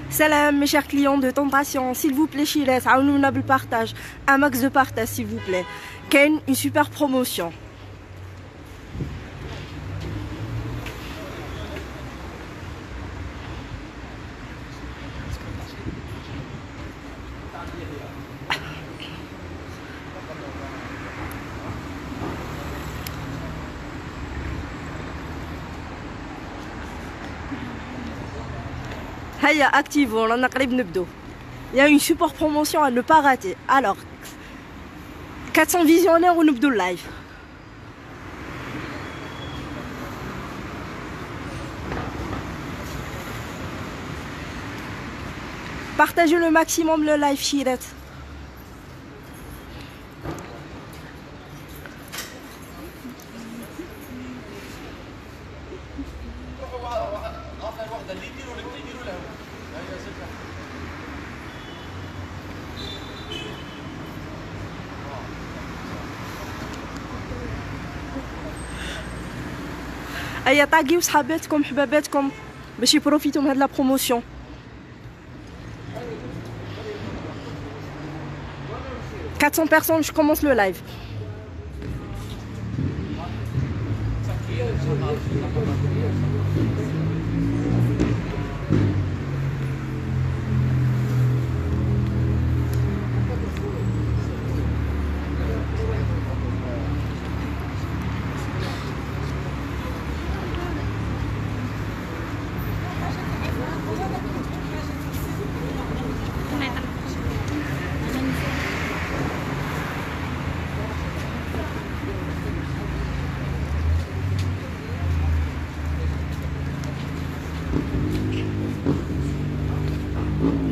Salam mes chers clients de Tentation, s'il vous plaît Chilès, aounouna bil partage, un max de partage s'il vous plaît. Ken, une super promotion. Haya, active, on en a قريب نبدو. Il y a une super promotion à ne pas rater. Alors, 400 visionnaires ou نبدو live. Partagez le maximum le live Chiret. Aïe, taguez صحاباتكم حباباتكم باش يبروفيتو من هاد لا بروموسيون. 400 personnes, je commence le live.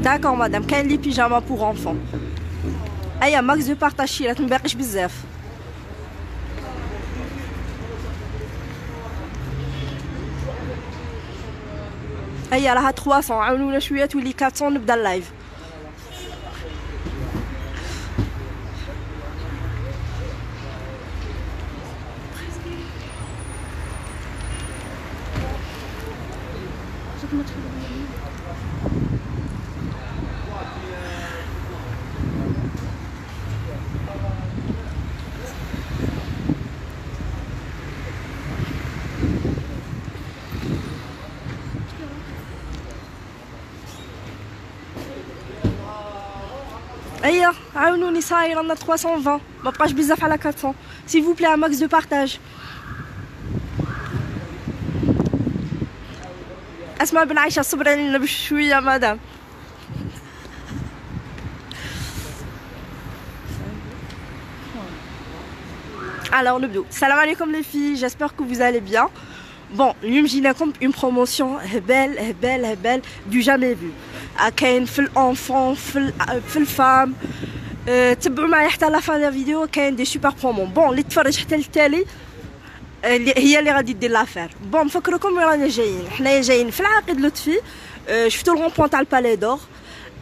D'accord madame, quel les pyjamas pour enfants. Aïe, max de partage, là, tu me berges bizarre. Aïe, là, à 300, on a chouette ou les 400, nous dans le live. Aïe, عاونوني صاير on a 320, ما بقاش بزاف على 400. S'il vous plaît, un max de partage. اسمع بن عايشة صبري علينا بشوية مدام. Alors نبدو. Salam alaikum les filles, j'espère que vous allez bien. Bon, l'imagine comme une promotion belle du jamais vu. كاين في الانفون في الفام. تبعوا معايا حتى لا فان فيديو كاين دي سوبر برومو. بون اللي تفرج حتى للتالي هي اللي غادي دير لافير. بون نفكركم وين رانا جايين. حنايا جايين في العقيد لطفي. شفتوا الغون بوان تاع البالي دور.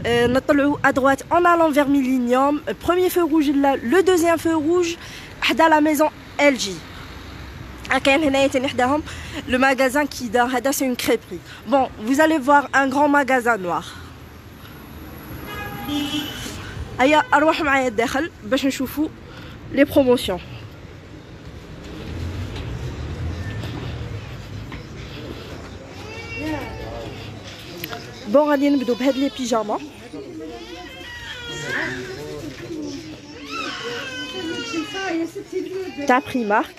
نطلعوا ادروات en allant vers Millennium. Premier feu rouge là, le deuxième feu rouge حدا la maison LG. كاين هنايا تاني حداهم le magasin qui دار هذا c'est une crêperie. Bon, vous allez voir un grand magasin noir. هيا اروحوا معايا الداخل باش نشوفوا لي بروموسيون. بون غادي نبداو بهاد لي بيجاما. تاع بريمارك.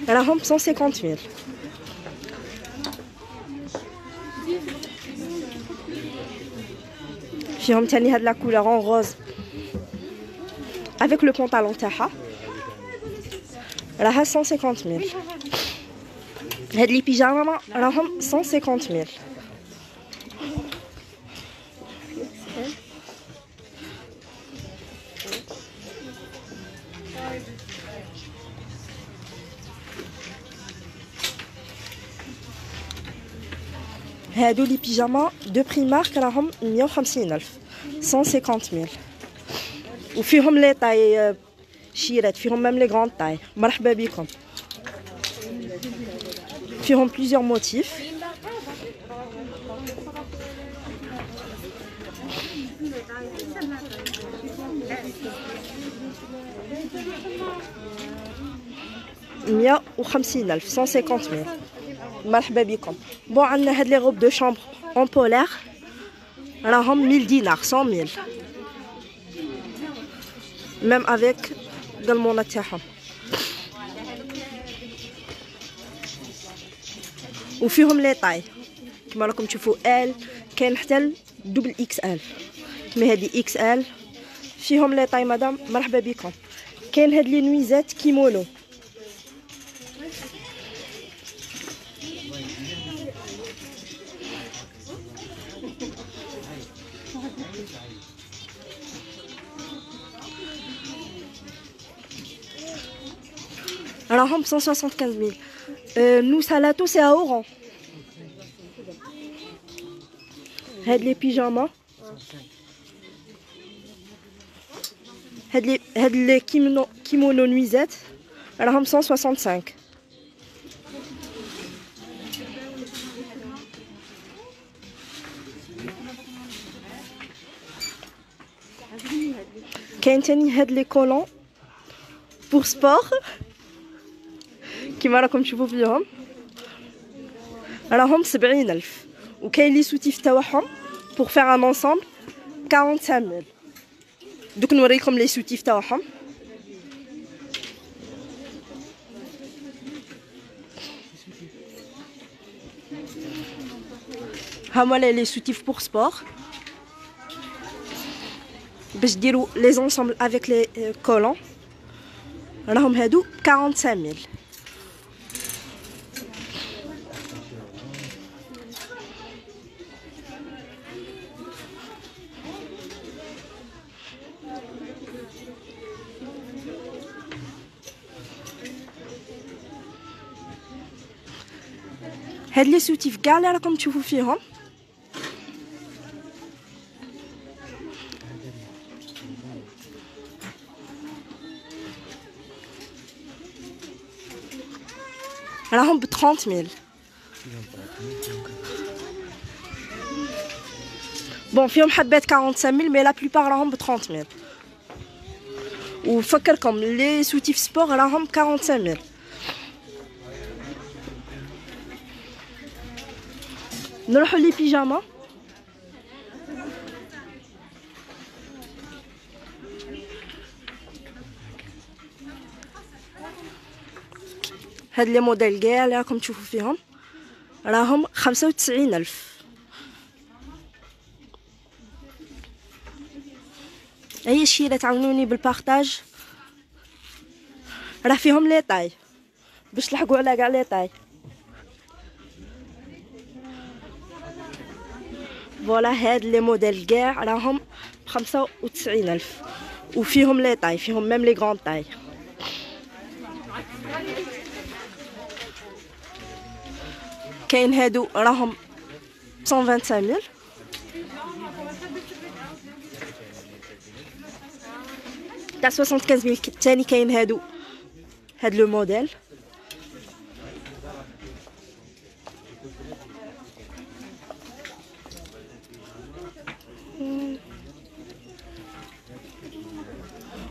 راهم 150 000. فيهم تاني هاد لا كولور اون روز. avec le pantalon تاعها راها 150 000. هاد لي بيجاما راهم 150 000. هادو لي بيجاما دو بريمارك راهم 150,000 150 000. وفيهم لي طاي شيرات، فيهم ميم لي غراند طاي. مرحبا بكم. فيهم بليزيور موتيف. مية وخمسين ألف 150 000. مرحبا بكم. بون عندنا هاد لي غوب دو شامبر اون بولار راهم 1000 دينار 100 000 ميم افيك قلمونه تاعهم. وفيهم لي طاي كما راكم تشوفوا ال، كاين حتى دبل اكس ال، كما هذه اكس ال. فيهم لي طاي مدام. مرحبا بكم. كاين هاد لي نويزات كيمونو راهم 175 000. nous salato c'est à Oran. هاد لي بيجاما هاد لي كيمونو نويزات راهم 165. كاين تاني هاد لي كولون بور سبور كيما راكم تشوفوا فيهم راهم 70,000. وكاين لي سوتيف تاعهم بور فير ان انصامبل 45 000. دوك نوريكم لي سوتيف تاعهم. هما لي سوتيف بور سبور باش ديروا لي زونسامبل افيك لي كولون راهم هادو 45 000. هاد لي سوتيف كاع اللي راكم تشوفوا فيهم راهم ب 30 000. بون فيهم حبات 45 000 مي لا بلوبار راهم ب 30 000. وفكركم لي سوتيف سبور راهم 45 000. نروحوا لي بيجاما. هاد لي موديل كاع اللي راكم تشوفوا فيهم راهم 95,000. هيا الشيرة تعاونوني بالبارطاج. راه فيهم لي طاي باش تلحقوا على كاع لي طاي. فوالا هاد لي موديل كاع راهم 95,000 وفيهم لي طاي، فيهم ميم لي غراند طاي. كاين هادو راهم 125 000. تاع 75 000 تاني. كاين هادو هاد لو موديل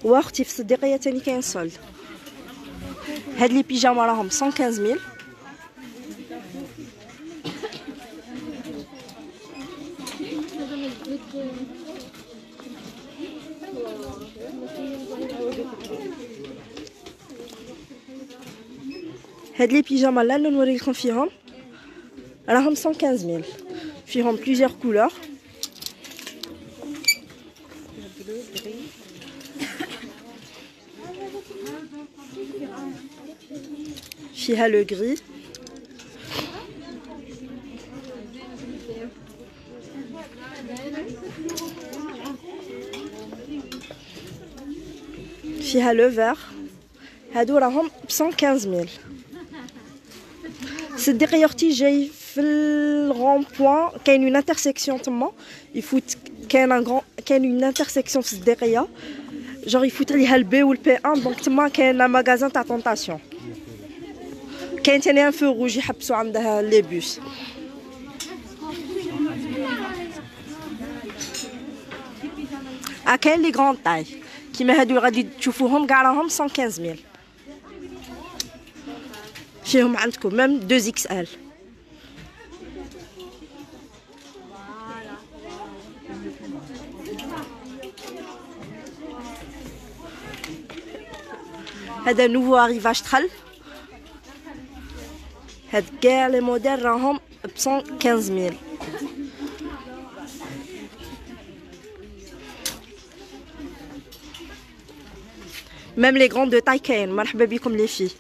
واختي في الصديقيه تاني كاين صولد. هاد لي بيجاما راهم 115 000. هاد لي بيجاما لا نوريكم فيهم راهم 115 000. فيهم بليزيور كولور. فيها لو غري. فيها لو فير. هادو راهم ب 115000. صدقي اختي جاي في الغون بوين كاين اون انترسيكسيون تما يفوت كاين اون انترسيكسيون في الصديقيه جوغ يفوت عليها البي والبي 1 دونك تما كاين ماغازان تاع طونطاسيون. كاين تاني ان فو روج يحبسوا عندها لي بوس. كاين لي غران طاي كيما هادو غادي تشوفوهم كاع راهم 115000. فيهم عندكم ميم 2 اكس ال. هذا نوفو اريفاج دخل. هاد كاع لي موديل راهم ب 115000. ميم لي غران دو تاي كاين. مرحبا بكم لي في.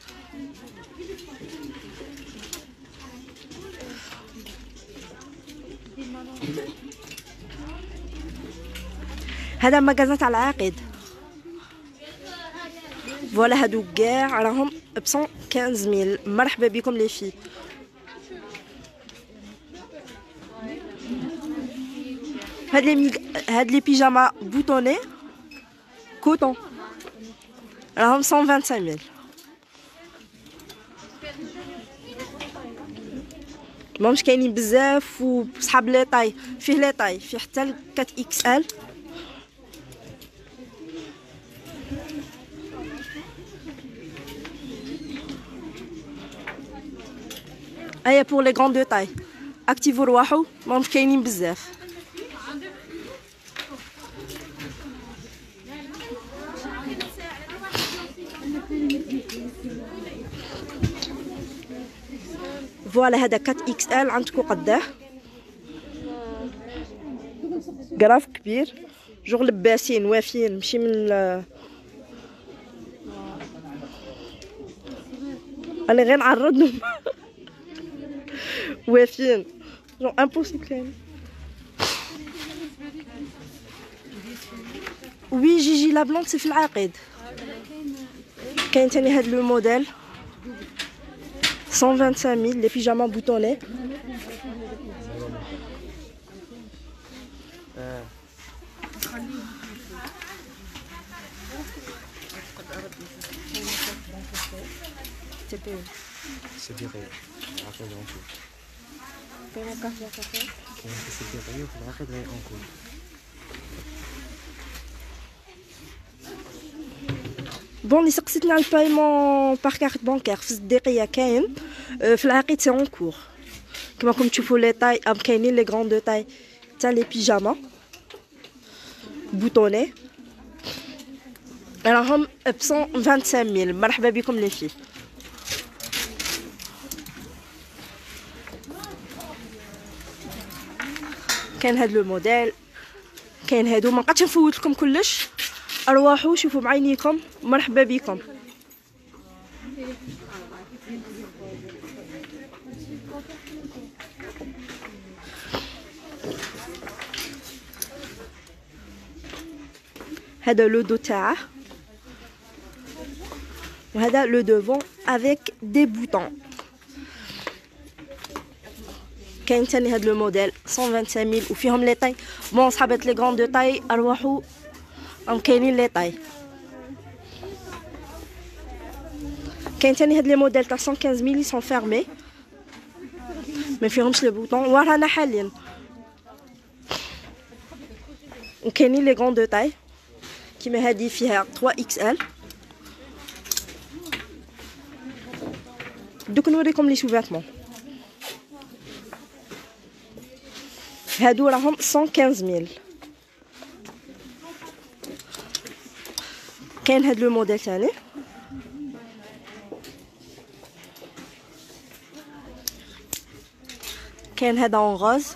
هذا ماغازان تاع العقيد. فوالا هادو كاع راهم ب 115000. مرحبا بكم لي في. هاد لي بيجاما بوتوني كوتون راهم 125000. ماهمش كاينين بزاف وصحاب لي طاي. فيه لي طاي فيه حتى 4 اكس ال. ايا بور لي غران دو طاي اكتيفو رواحو ماهمش كاينين بزاف. فوالا هذا 4 اكس ال عندكم قداه كراف كبير جوغ لباسين وافيين ماشي من انا غير نعرضهم وافيين جوغ امبوسيبل كاين. وي جيجي لا بلونط سي في العقيد. كاين تاني هاد لو موديل 125000 لي بيجاما بوتوني. صديقي العقيد اونكول. كاين قهوه كافيه. كاين صديقي وفي العقيد غير اونكول. بون سقسيتني على البايمون بار كارت بانكير في الصديقيه كاين. في العقيد سي اون كور كما راكم تشوفوا لي طاي كاينين لي غران دو طاي تاع لي بيجاما بوتوني راهم ب 125000. مرحبا بكم لي في. كاين هاد لو موديل كاين هادو. ما بقيتش نفوت لكم كلش. ارواحوا شوفوا بعينيكم. مرحبا بكم. هذا لو دو تاعه وهذا لو دوفون افيك دي بوطون. كاين تاني هاد لو موديل 125000 وفيهم لي طاي. بون صحابات لي غران دو طاي ارواحوا كاينين لي طاي. كاين تاني هاد لي موديل تاع 115000 سون فيرمي ما فيهمش لي بوطون ورانا حاليا. وكاينين لي غران دو طاي كيما هادي فيها 3 اكس ال. دوك نوريكم لي سوفيتمون. هادو راهم 115000. كاين هاد لو موديل تاني كاين هذا اون غوز.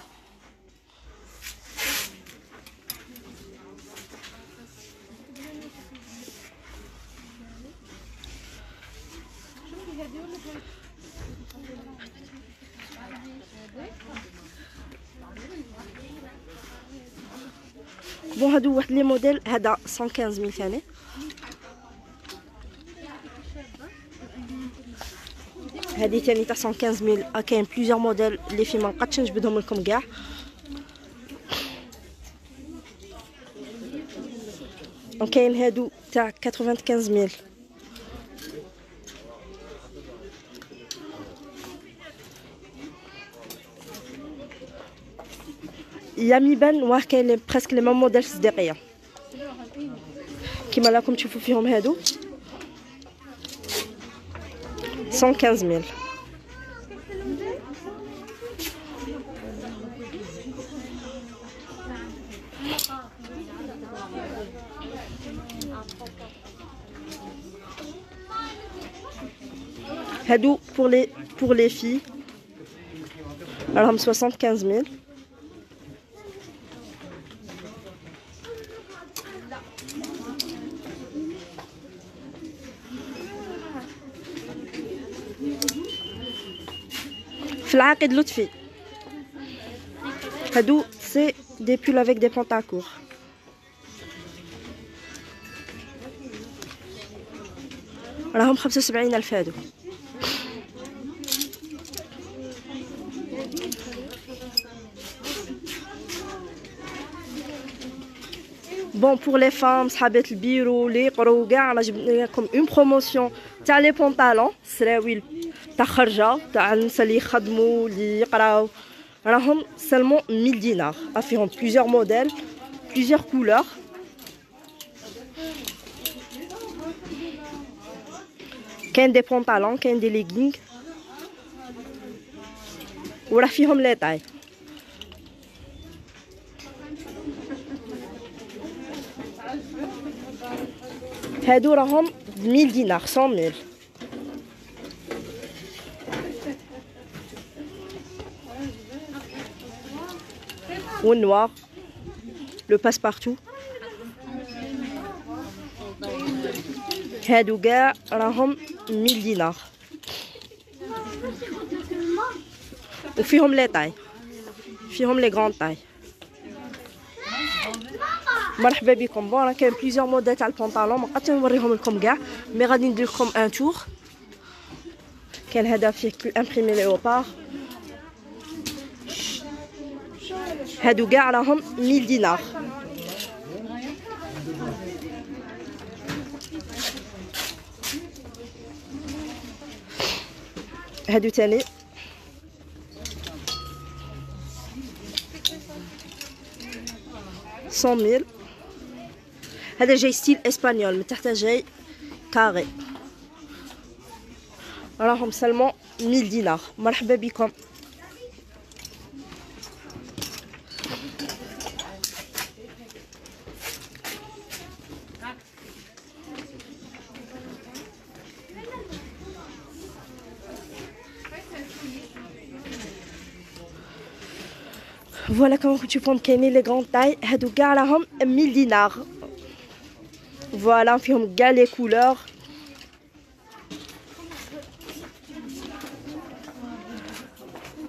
بون هادو واحد لي موديل، هذا 115000 ثاني. هذه ثاني تاع 115000. كاين بليزيور موديل اللي في ما نقدش نجبدهم لكم كاع. وكاين هادو تاع 95000. ياميبان واه كاين بريسك لي ميم موديل صديقيه كيما راكم تشوفوا فيهم هادو 115000. هادو pour les filles راهم 75000. في العقد لطفي هادو سي دي بول افيك دي بونتاكور. راهم 75000 هادو. بون بور لي فام صحابات البيرو اللي يقروا كاع، انا جبت لكم اون بروموسيون تاع لي بونطالون سراويل تاع خرجه تاع الناس اللي يخدموا اللي يقراو. راهم سالمون 1000 دينار. فيهم بليزيور موديل بليزيور كولور. كاين دي بونطالون كاين دي ليغينغ وراه فيهم لي طاي. هادو راهم 1000 دينار 100000. والنوار لو باس بارتو هادو كاع راهم 1000 دينار وفيهم لي طاي، فيهم لي غران طاي. مرحبا بكم. بون راه كاين بليزيور موديل تاع البونطالون، مابقيتش نوريهم لكم كاع مي غادي ندير لكم ان تور. كاين هذا فيه امبريمي ليوبار. هادو كاع راهم 1000 دينار. هادو تاني ميل. هذا جاي ستيل اسبانيول، من تحت جاي كاري. راهم سالمون 1000 دينار. مرحبا بكم. فوالا كما كنتو تشوفون كاينين لي غران طاي. هادو كاع راهم 1000 دينار. فوالا فيهم كاع لي كولور.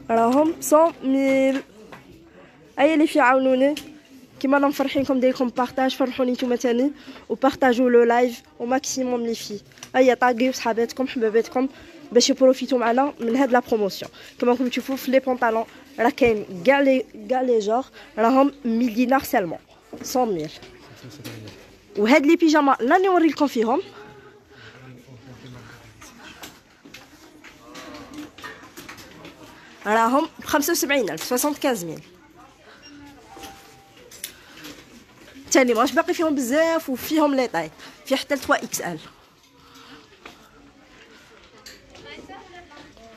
راهم 100000. ايا اللي في عاونوني كيما رانا مفرحينكم دايركم بارطاج، فرحوني نتوما تاني وبارطاجوا لو لايف او ماكسيموم لي في. ايا طاقيو صحاباتكم حباباتكم باش يبروفيتو معنا من هاد لا بروموسيون. كما راكم تشوفوا في لي بونطالون راه كاين كاع لي جور راهم 1000 دينار سالمون 100000. وهاد لي بيجاما لا نوري لكم فيهم راهم 75000 75000 تاني. ماش باقي فيهم بزاف وفيهم لي طاي، في حتى 3 اكس ال.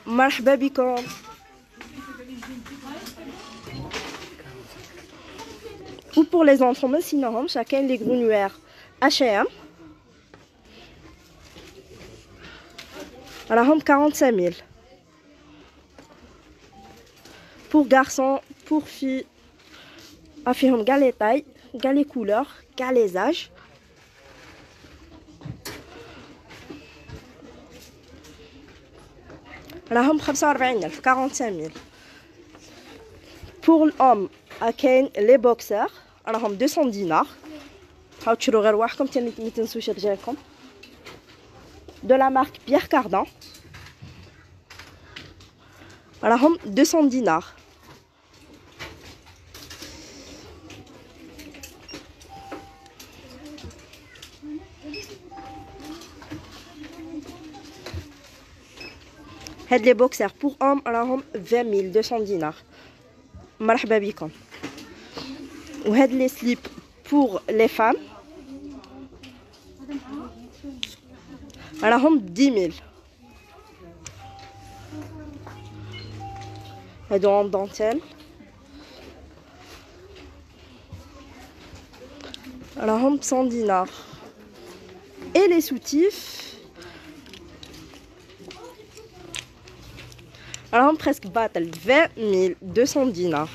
مرحبا بكم. ou pour les enfants ما نسيناهم كاين لي غرونوير H&M راهم 45000. pour garçons pour filles فيهم كاع لي طاي كاع لي كولور كاع لي زاج. راهم 45000 45000. Pour l'homme كاين لي بوكسر راهم 200 دينار. حاولوا تشرو غير واحدكم تاني ما تنسوش رجالكم. De la marque Pierre Cardin راهم 200 دينار. هاد لي بوكسر بور اوم راهم 20200 دينار. مرحبا بكم. وهاد لي سليب بور لي فام راهم 10000. هادو اون دونتيل راهم 100 دينار. et les soutifs راهم presque باطل 20200 دينار.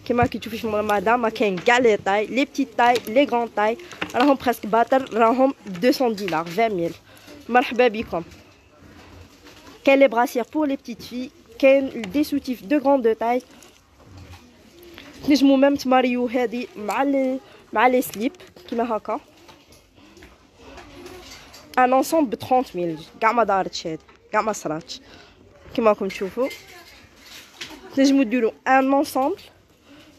كما كتشوفوا في مدام كاين كاع لي طاي لي بتيت طاي لي غران طاي راهم presque باطل راهم 200 دينار 20000. مرحبا بكم. كاين لي براسير pour les petites filles كاين دي soutifs de grande taille. تنجموا ميم تماريو هذه مع لي سليب كيما هكا. ان انصومبل ب 30000 كاع ما دارتش هذه كاع ما صراتش. كيما راكم تشوفوا تنجموا ديروا ان انصومبل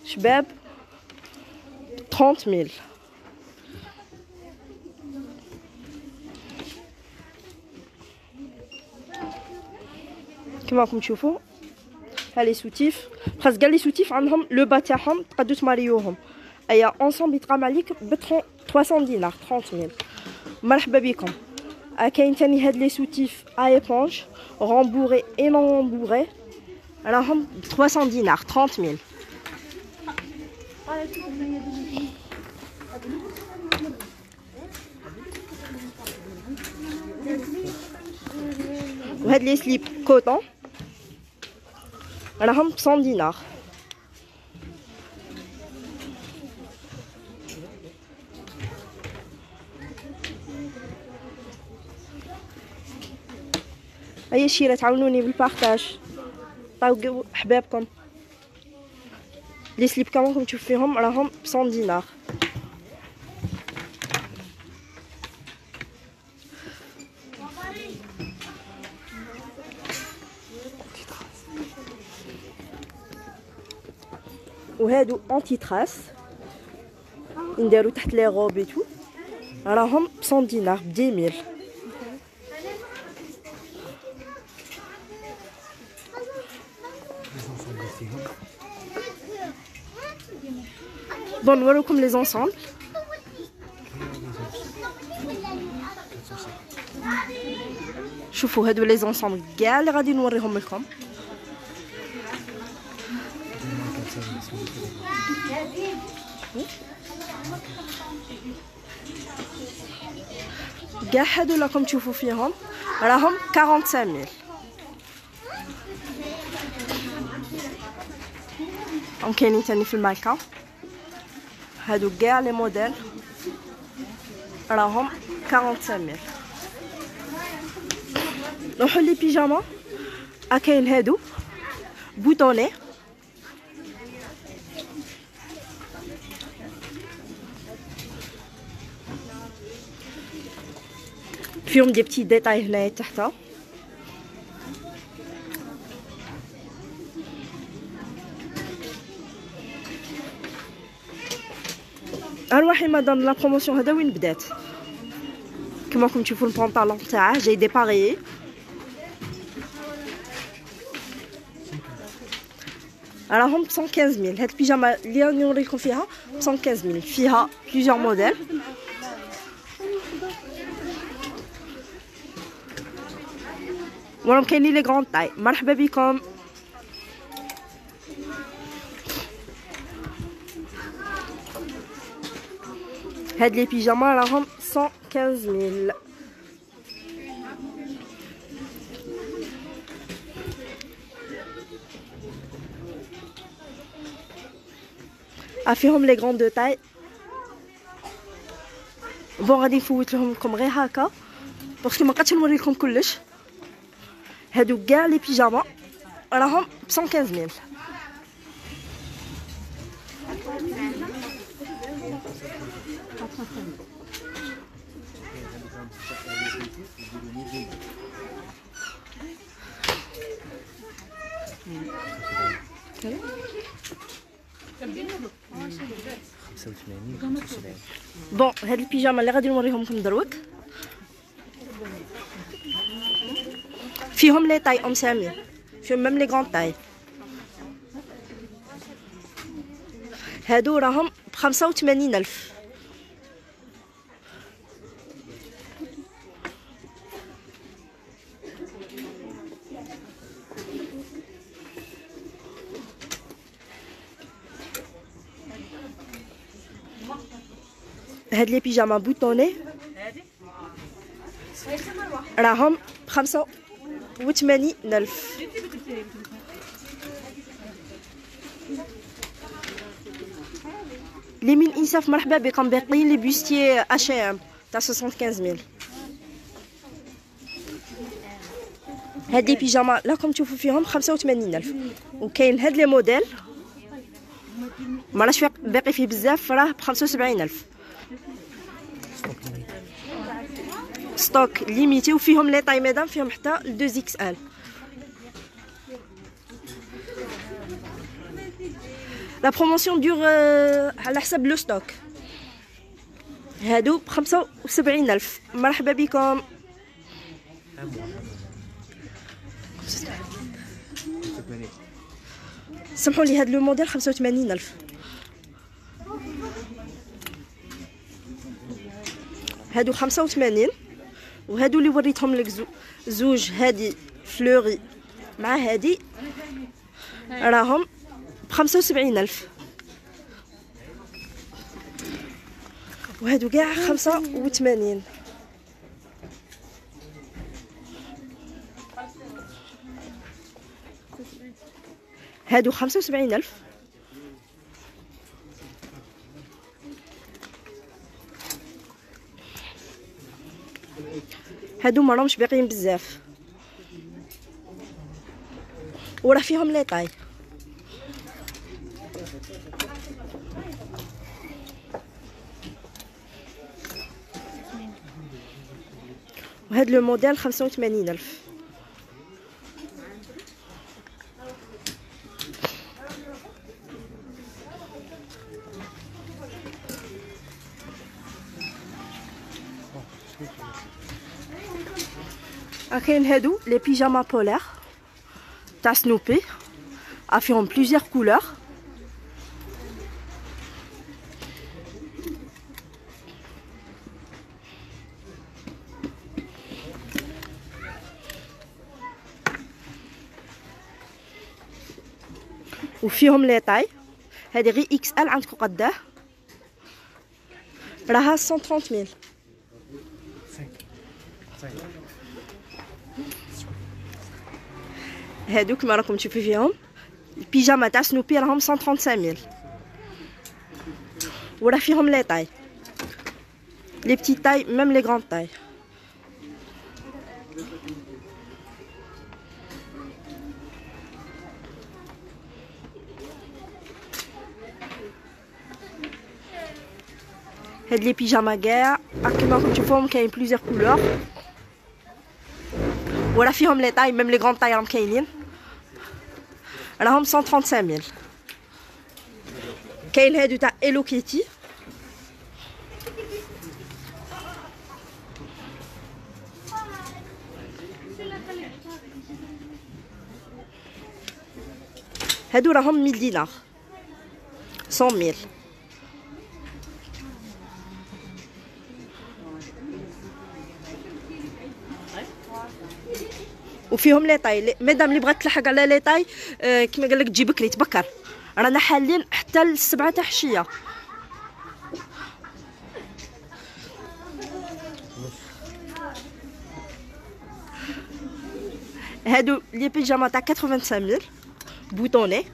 شباب 30000. كيما راكم تشوفوا ها لي سوتيف خاص كاع لي سوتيف عندهم لو با تاعهم تقدروا تماريوهم. ايا اونصومبل يتقام عليك ب 300 دينار 30000. مرحبا بكم. كاين ثاني هاد لي سوتيف ايبونج رومبوري اي نون رومبوري راهم 300 دينار 30000. وهاد لي سليب كوطون راهم 100 دينار. هيا الشيرة تعاونوني بالبارطاج عطاو حبابكم. لي سليب كما راكم تشوفوا فيهم راهم 100 دينار. وهادو انتي تراس نديرو تحت لي غوب اي تو راهم 100 دينار ب 10000. بون نوريكم لي زونسومبل. شوفوا هادو لي زونسومبل كاع اللي غادي نوريهم لكم. كاع هادو راكم تشوفوا فيهم راهم 45000. كاينين تاني في الماركه. هادو كاع لي موديل راهم 45000. نروحوا لي بيجاما. كاين هادو بوطوني فيهم دي بتي ديتاي هنايا تحت. ارواحي مدام لا بروموسيون هذا وين بدات. كما راكم تشوفوا البونطالون تاعه جاي ديباريي. راهم 115000. هاد البيجامه اللي نوريكم فيها 115000 فيها بليزيور موديل. وراهم كاينين لي غران طاي. مرحبا بكم. هاد لي بيجاما راهم 115000. فيهم لي غران دو تاي. بون غادي نفوت لكم غير هكا باسكو ما بقيتش نوري لكم كلش. هادو كاع لي بيجاما راهم ب 115000. بون هاد البيجاما اللي غادي نوريهم لكم دروك فيهم لي طاي ام سامي، فيهم ميم لي غون طاي. هادو راهم ب 85000. هاد لي بيجاما بوطوني راهم ب 85000. لي من انساف مرحبا بكم، باقيين لي بوستي اش ام تاع 75000. هاد لي بيجاما راكم تشوفوا فيهم 85000. وكاين هاد لي موديل مراش باقي فيه بزاف، راه ب 75000. ستوك ليميتي وفيهم لي طاي مدام، فيهم حتى 2 اكس ال. لا بروموسيون دور على حسب لو ستوك. هادو ب 75000. مرحبا بكم. سمحوا لي هاد لو موديل 85000. هادو 85. وهادو اللي وريتهم لك زوج، هادي فلوري مع هادي راهم ب 75000. وهادو كاع 85. هادو 75000. هادو ما راهمش باقيين بزاف، وراه فيهم لي طاي. وهاد لو موديل 85000. كاين هادو لي بيجاما بولير تاع سنوبي، فيهم بليزيور كولور. وفيهم لي طاي. هادي غير اكس ال عندكم قداه، راها 130000. هادو كما راكم تشوفوا فيهم البيجاما تاع سنوبي راهم 135000. وراه فيهم لي طاي، لي بتي طاي ميم لي غران طاي. هاد لي بيجاما كاع كما راكم تشوفوهم كاين بليزيور كولور، وراه فيهم لي طاي ميم لي غران طاي راهم كاينين، راهم 135000. كاين هادو تاع ايلو كيتي، هادو راهم 1000 دينار 100000. وفيهم لي طاي. مادام اللي بغات تلحق على لي طاي كما قال لك تجي بكري تبكر، رانا حالين حتى ل7 تاع العشيه. هادو لي بيجاما تاع 85000 بوطوني.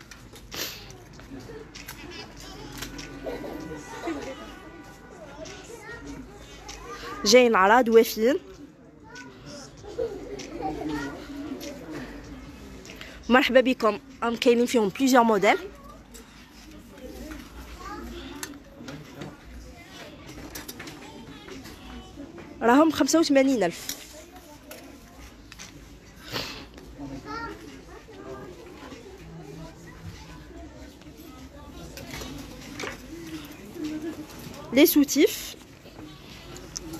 جايين عراض وافيين. مرحبا بكم. كاينين فيهم بليزيور موديل. راهم 85,000. لي سوتيف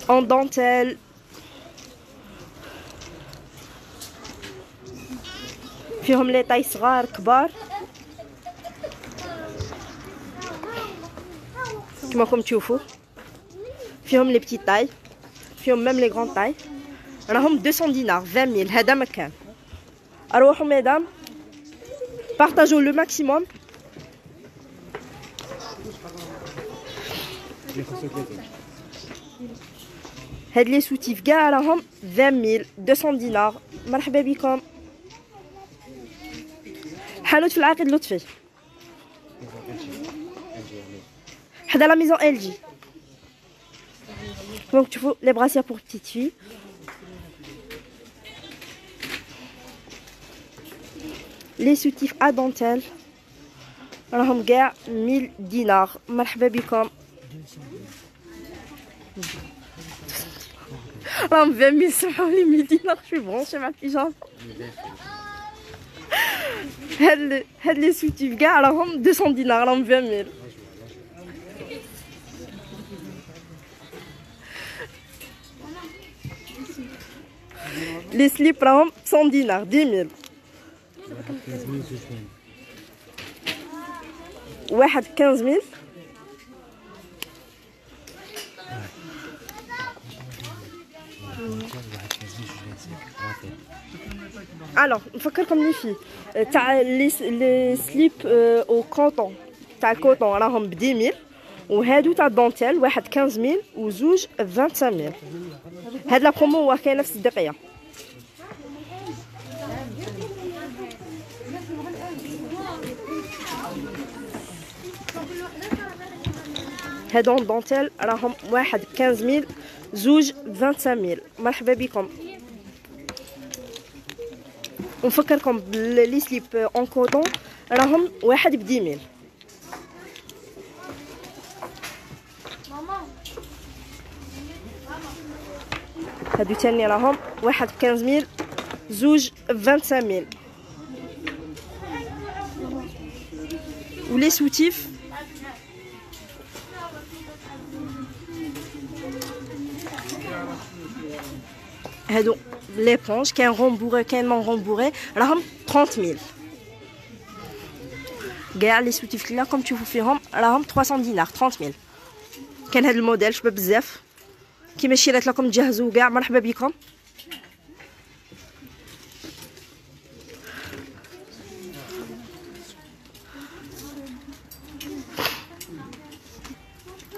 en dentelle فيهم لي طاي صغار كبار كما راكم تشوفوا. فيهم لي بتي طاي، فيهم ميم لي غران طاي. راهم 200 دينار 20,000. هذا مكان. اروحوا ميدام بارطاجوا لو ماكسيموم. هاد لي سوتيف كاع راهم 20,000 200 دينار. مرحبا بكم. حانوت في العقيد لطفي حدا لا ميزون ال جي. دونك تشوفوا لي براسير بور بتيت في. لي سوتيف ا دونتيل راهم كاع 1000 دينار. مرحبا بكم. راهم 20,000. سمحولي 1000 دينار شوي برونشي مع البيجام. هاد لي سوتيف كاع راهم 200 دينار. راهم 20,000. لي سليب راهم 100 دينار 10,000. واحد 15,000. الوغ نفكركم لي في تاع لي سليب او كوطون تاع الكوطون راهم ب 10,000. وهادو تاع الدونتيل واحد 15,000 وزوج 25,000. هاد لا برومو كاينه في الصديقيه. هادو دونتيل راهم واحد 15,000 زوج 25,000. مرحبا بكم. ونفكركم بلي سليب اون كوطون راهم واحد ب 10,000. هادو تاني راهم واحد 15,000 زوج 25,000. ولي سوتيف هادو ليبونج كاين رومبوري كاين نون رومبوري راهم 30,000. كاع لي سوتيف اللي راكم تشوفوا فيهم راهم 300 دينار 30,000. كاين هاد الموديل شباب بزاف كيما شريت لكم تجهزوا كاع. مرحبا بكم.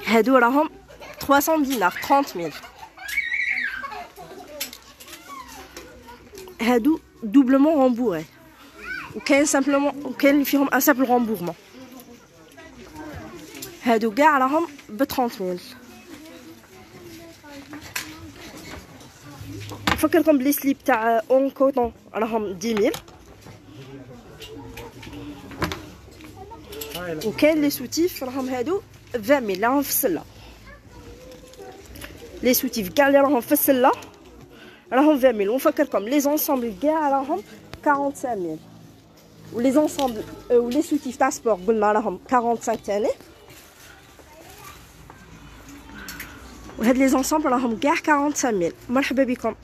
هادو راهم 300 دينار 30,000. هادو دوبلومون رومبوري وكاين سامبلومون وكاين فيهم ان سامبل رومبورمون. هادو كاع راهم ب 30,000. نفكركم بلي سليب تاع اون كوطون راهم 10,000. وكاين لي سوتيف راهم هادو 20,000 راهم في السله. لي سوتيف كاع اللي راهم في السله راهم 20,000. ونفكركم لي زونسومبل كاع راهم 45,000. ولي زونسومبل ولي سوتيف تاع سبور قلنا راهم 45 تاني. وهاد لي زونسومبل راهم كاع 45,000. مرحبا بكم.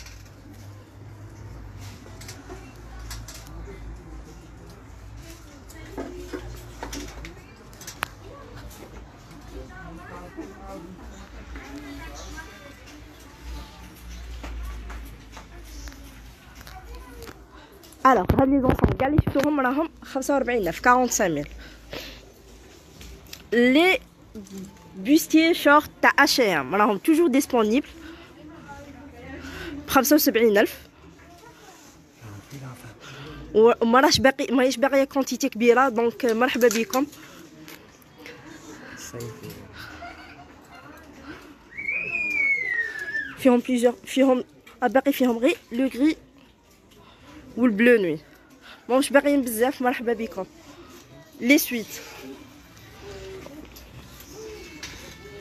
الوغ هاد لي زونسومبل كاع اللي شفتوهم راهم 45,000 45,000. لي بوستيي شورت تاع H&M راهم توجور ديسپونيبل ب 75,000. وما راهش باقي ماهيش باقيه كونتيتي كبيره. دونك مرحبا بكم. فيهم بليزيور فيهم باقي فيهم غير لو غري والبلو نوي. ماهمش باغيين بزاف. مرحبا بكم. لي سويت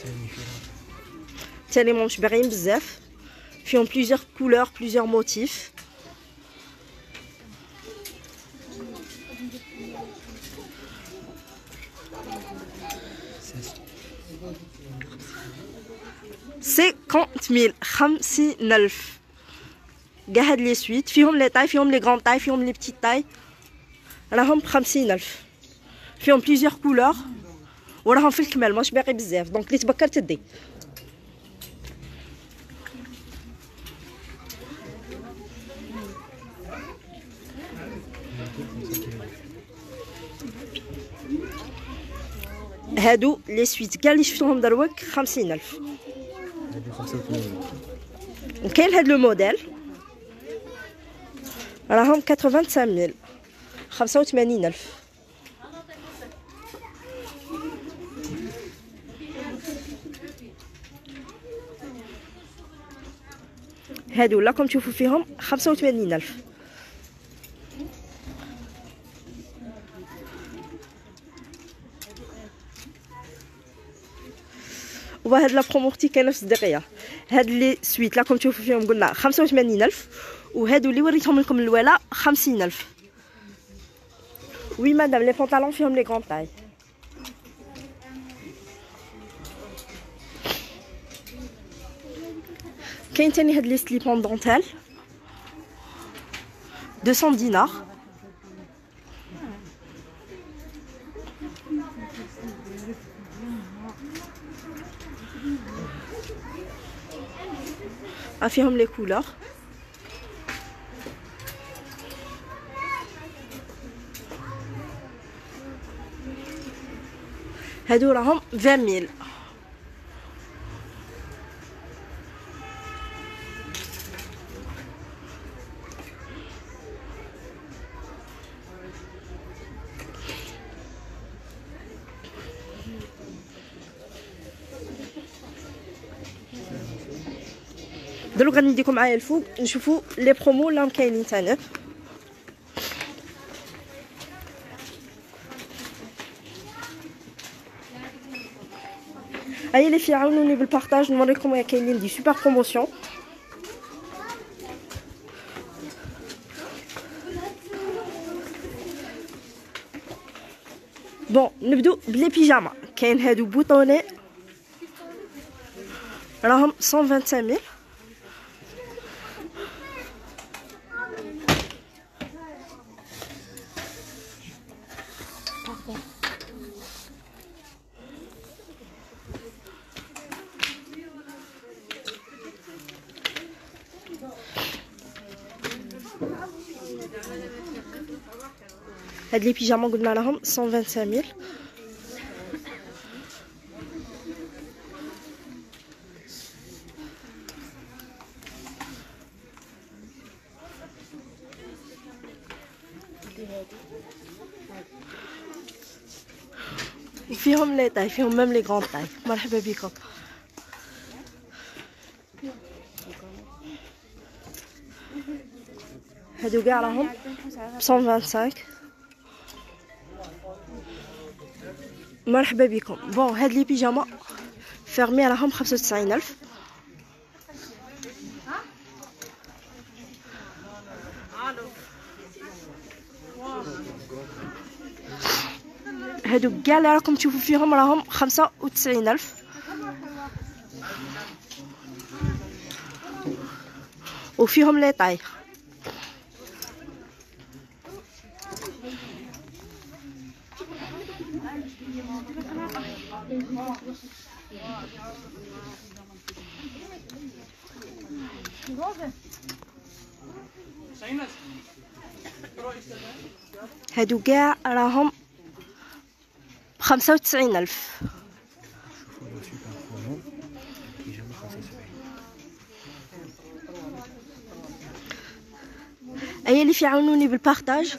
ثاني فيها تاني ماهمش باغيين بزاف، فيهم بليزيور كولور بليزيور موتيف. سيكونت ميل 50,000. كاع هاد لي سويت فيهم لي طاي، فيهم لي غران طاي، فيهم لي بتيت طاي، راهم ب50,000. فيهم بليزيور كولور وراهم في الكمال ماش باقي بزاف، دونك اللي تبكر تدي. هادو لي سويت كاع اللي شفتوهم دروك 50,000. هادو 85. وكاين هاد لو موديل راهم 85,000 85,000. هادو راكم تشوفوا فيهم 85,000. وهاد لا برومورتي كاينه في الصديقيه. هاد لي سويت راكم تشوفوا فيهم قلنا 85,000، وهادو اللي وريتهم لكم الاولى 50,000. وي مدام لي بونطالون فيهم لي غران طاي. كاين تاني هاد لي سليبون دونتيل 200 دينار. فيهم لي كولور. هادو راهم 20,000. دروك غادي نديكم معايا الفوق نشوفوا لي برومو اللي راهم كاينين تاني. هاي اللي في عاونوني بالبارطاج نوريكم ويا كاينين دي سوبر بروموسيون. بون نبدو بلي بيجاما. كاين هادو بوطوني راهم 125,000. هاد لي بيجاما قلنا لهم 125,000. فيهم لي طاي، فيهم ميم لي غران طاي. مرحبا بكم. هادو كاع راهم 125. مرحبا بكم. بون هاد لي بيجاما فيرمي راهم 95,000. هادو كاع اللي راكم تشوفوا فيهم راهم 95,000. وفيهم لي طاي. هادو كاع راهم 95,000. اي اللي في عاونوني بالبارطاج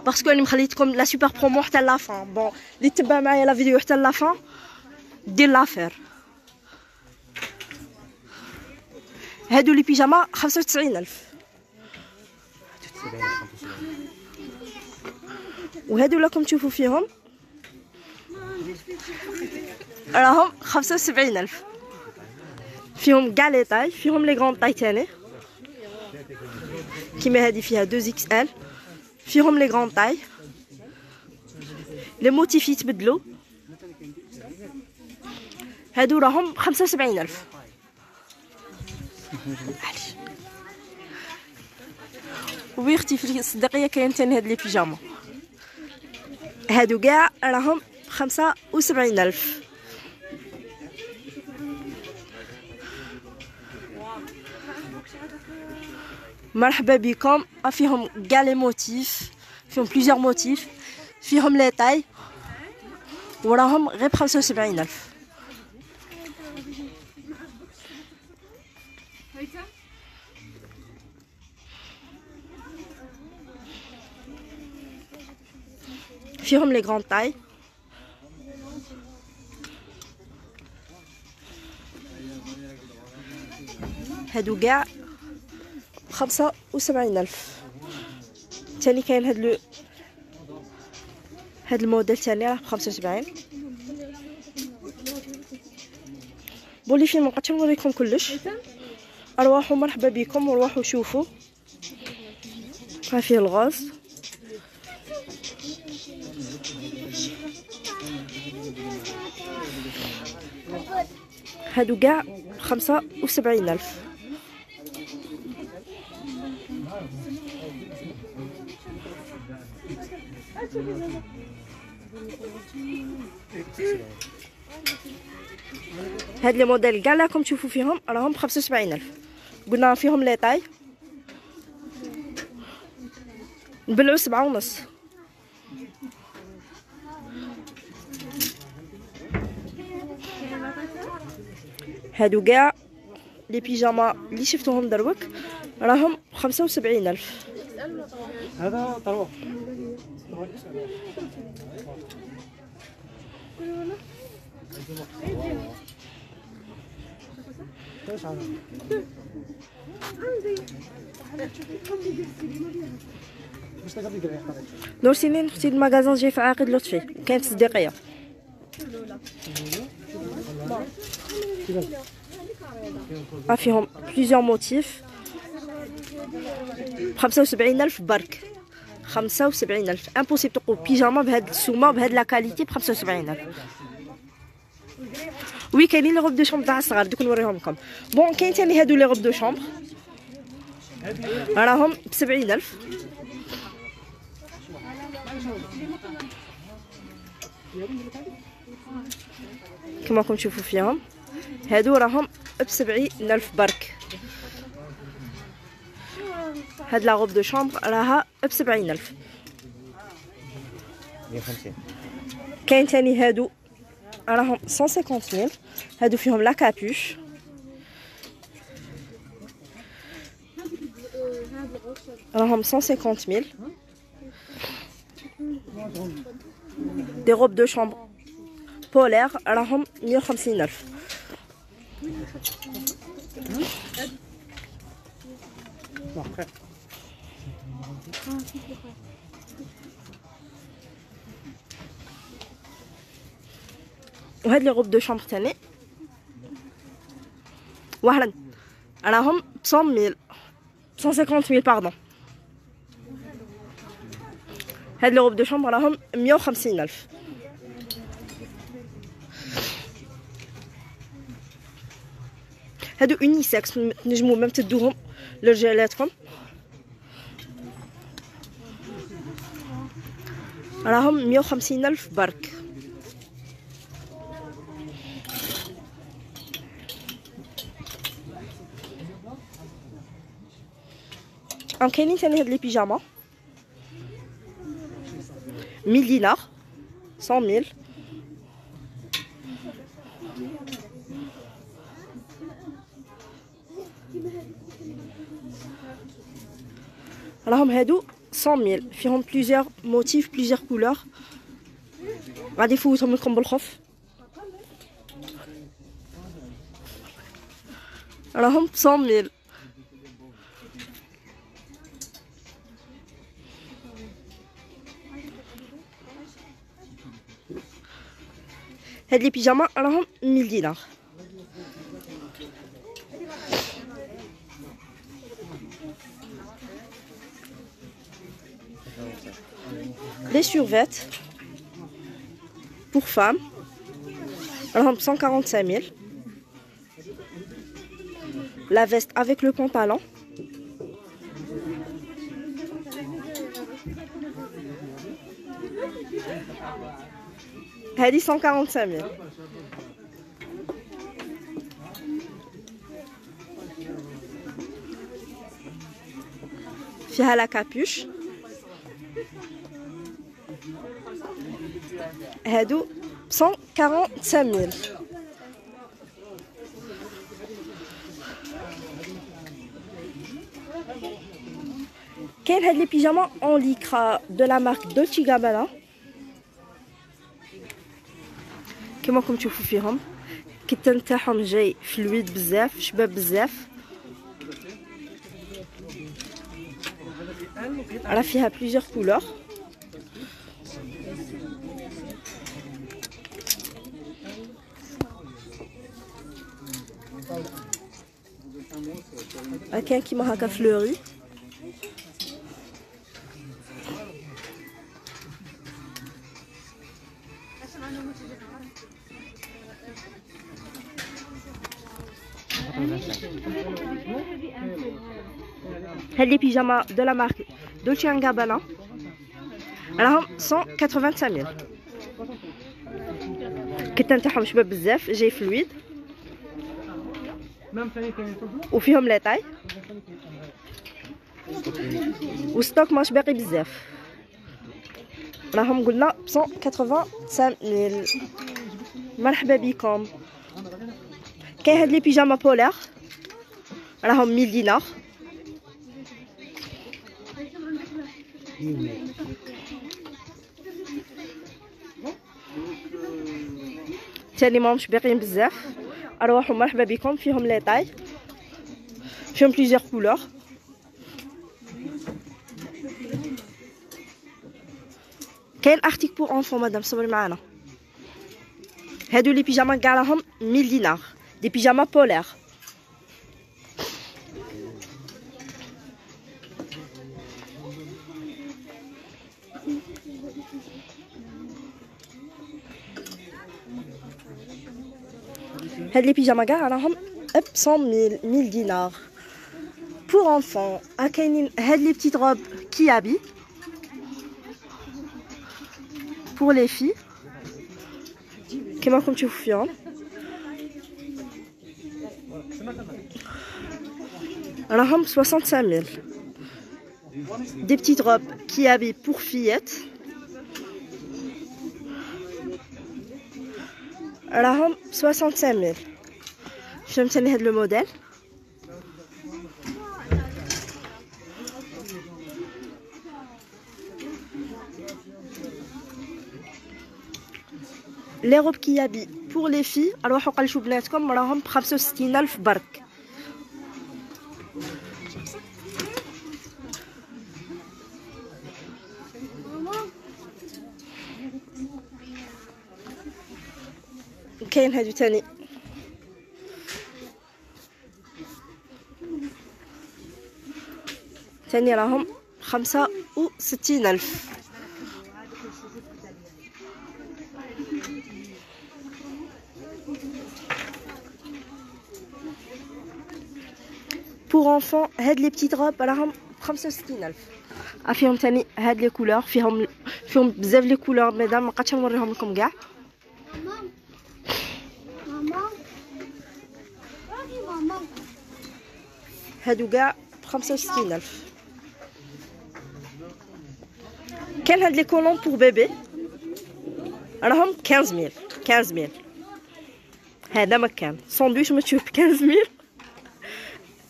باسكو راني مخليتكم لا سوبر برومو حتى لافان. بون اللي تبع معايا لا فيديو حتى لافان دير لافير. هادو لي بيجاما 95,000. وهادو راكم تشوفوا فيهم راهم 75,000. فيهم كاع لي طاي، فيهم لي غون طاي تاني كيما هادي فيها 2XL، فيهم لي غون طاي. لي موتيف يتبدلوا. هادو راهم 75,000. وي اختي في الصديقيه كاين تاني هاد لي بيجاما، هادو كاع راهم 75,000. مرحبا بكم. فيهم كاع لي موتيف، فيهم بليزيور موتيف، فيهم لي طاي، وراهم غير 75,000. فيهم لي غران طاي. هادو كاع 75,000. تاني كاين هاد الموديل تاني راه ب75. بولي فين مبقيتش نوريكم كلش. ارواحوا مرحبا بكم وروحوا شوفوا. ها فيه الغاز. هادو كاع 75,000. هاد لي موديل كاع راكم تشوفوا فيهم راهم 75,000. قلنا فيهم لي طاي نبلعو 7.5. هادو كاع لي بيجاما اللي شفتوهم دروك راهم 75,000. هذا طروق. نور سنين اختي المغازان جاي في عاقد لطفي، كاين في الصديقيه. فيهم بليزيور موتيف. 75,000 برك. 75,000 امبوسيبل تلقوا بيجاما بهاد السومه وبهاد لا كاليتي ب 75,000. وي كاينين لي غوب دو شومبر تاع الصغار دوك نوريهم لكم. بون كاين تاني هادو لي غوب دو شومبر راهم ب70,000. كما راكم تشوفوا فيهم هادو راهم ب70,000 برك. هاد لا غوب دو شومبر راها ب70,000. 150. كاين تاني هادو راهم 150,000. هادو فيهم لا كابوش. راهم 150,000. دي غوب دو شومبر بولير راهم 150,000. وهاد لي غوب دو شومبر تاني وهرن راهم 100,000 150,000 باردون. هاد لي غوب دو شومبر راهم 150,000. هادو اونيسكس تنجمو ميم تدوهم لرجالاتكم. راهم 150,000 برك. كاينين تاني هاد لي بيجاما 1000 دينار 100,000. راهم هادو 100,000 فيهم بليزيور موتيف بليزيور كولور. غادي نفوتهم لكم بالخف. راهم 100,000. هاد لي بيجاما راهم 1000 دينار. Les survêtements pour femmes راهم 145 000. La veste avec le pantalon هذه 145 000. فيها لا كابوش هادو 145 000. كاين هاد لي بيجاما اون ليكرا دو لا مارك دولتشي غابانا كما راكم تشوفوا فيهم. الكتان تاعهم جاي فلويد بزاف، شباب بزاف. راه فيها بليزيور كولور. كاين كيما هكا فلوري. هاد لي بيجاما دو لا مارك دولتشي اند غابانا راهم 185 000. الكتان تاعهم شباب بزاف، جاي فلويد وفيهم لي طاي وستوك ماش باقي بزاف. راهم قلنا 185 000. مرحبا بكم. كاين هاد لي بيجاما بولار راهم 1000 دينار. تاني ماهمش باقيين بزاف. ارواحوا مرحبا بكم. فيهم لي طاي، فيهم بليزيور كولور. كاين ارتيك بور انفون مدام صبري معانا. هادو لي بيجاما كاع راهم 1000 دينار. دي بيجاما بولار. هاد لي بيجاما كاع راهم ب 100 000 دينار. بور انفون كاينين هاد لي بتيت روب كيابي بور لي في كيما راكم تشوفوا فيهم. راهم 65 000. دي بتيت روب كيابي بور فيات راهم 65 000. فهمتني هاد لو موديل. لي روب كيابي بور لي في اروحوا قلشوا بناتكم راهم ب 65 000 برك. كاين هادو تاني راهم 65 000. بور انفون هاد لي بتيت روب راهم 65 000. فيهم تاني هاد لي كولور، فيهم بزاف لي كولور مدام ما بقيتش نوريهم لكم كاع. هادو كاع ب 65 000. كاين هاد لي كولون بور بيبي راهم 15 000. هذا مكان ساندويش ما تشوف ب 15 000.